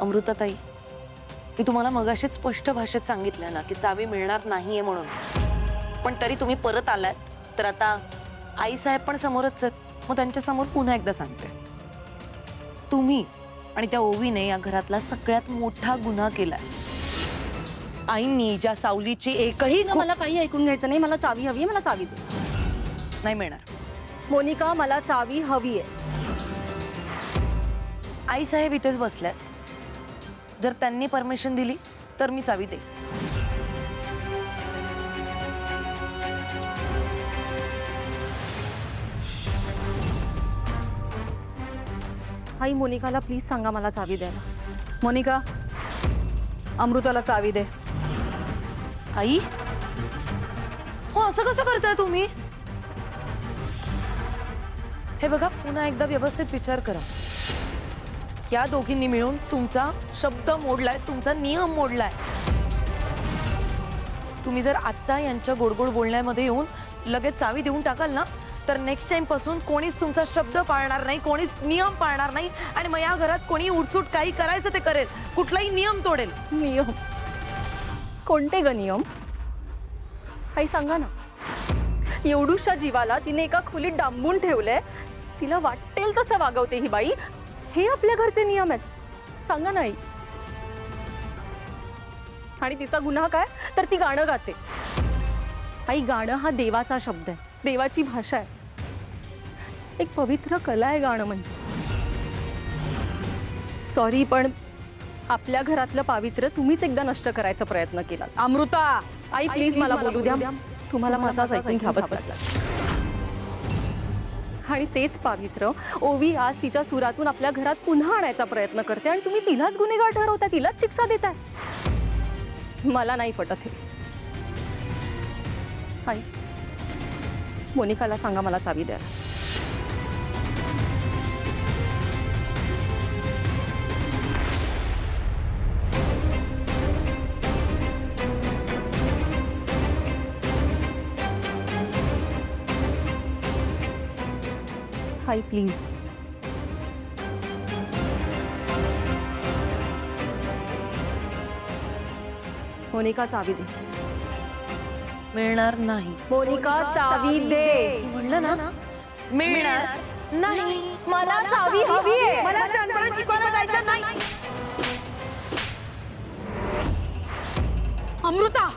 अमृताताई, मी तुम्हाला मगाशीच स्पष्ट भाषेत सांगितलं ना की चावी मिळणार नाहीये म्हणून, पण तरी तुम्ही परत आलात तर आता आई साहेब पण समोरच आहेत, मग त्यांच्या समोर पुन्हा एकदा सांगते, तुम्ही आणि त्या ओवीने या घरातला सगळ्यात मोठा गुन्हा केलाय। आईंनी ज्या सावलीची एकही मला काही ऐकून घ्यायचं नाही, मला चावी हवी आहे, मला चावी दे। नाही मिळणार मोनिका, मला चावी हवी आहे। आई साहेब इथेच बसल्यात, जर त्यांनी परमिशन दिली तर मी चावी दे। आई, मोनिकाला प्लीज सांगा मला चावी द्यायला। मोनिका, अमृताला चावी दे। आई, हो असं कसं करताय तुम्ही? हे बघा, पुन्हा एकदा व्यवस्थित विचार करा। या दोघींनी मिळून तुमचा शब्द मोडलाय, तुमचा नियम मोडलाय। तुम्ही जर आता यांच्या गोडगोड बोलण्यामध्ये येऊन लगेच चावी देऊन टाकाल ना, तर नेक्स्ट टाइम पासून कोणीच तुमचा शब्द पाळणार नाही, कोणीच नियम पाळणार नाही, आणि मग या घरात कोणी उठसूट काही करायचं ते करेल, कुठलाही नियम तोडेल। नियम? कोणते ग नियम? आई सांगा ना। एवढूशा जीवाला तिने एका खोलीत डांबून ठेवलंय, तिला वाटेल तसं वागवते ही बाई, हे आपल्या घरचे नियम आहेत? सांगा ना आई। आणि तिचा गुन्हा काय, तर ती गाणं गाते। आई, गाणं हा देवाचा शब्द आहे, देवाची भाषा आहे, एक पवित्र कला आहे गाणं म्हणजे। सॉरी, पण आपल्या घरातलं पावित्र्य तुम्हीच एकदा नष्ट करायचा प्रयत्न केला। अमृता, आई प्लीज मला बोलू द्या, तुम्हाला माझाच ऐकून घ्यावंच लागलं। आणि तेच पावित्र्य ओवी आज तिच्या सुरातून आपल्या घरात पुन्हा आणायचा प्रयत्न करते, आणि तुम्ही तिलाच गुन्हेगार ठरवता, तिलाच शिक्षा देताय। मला नाही पटत हे। आई, मोनिकाला सांगा मला चावी द्या। आई प्लीज। मोनिका, चावी दे। मिळणार नाही। मोनिका, चावी दे म्हणलं ना, मिळणार नाही। मला चावी हवी आहे। मला लहानपणी शिकवायला जायचं नाही। अमृता,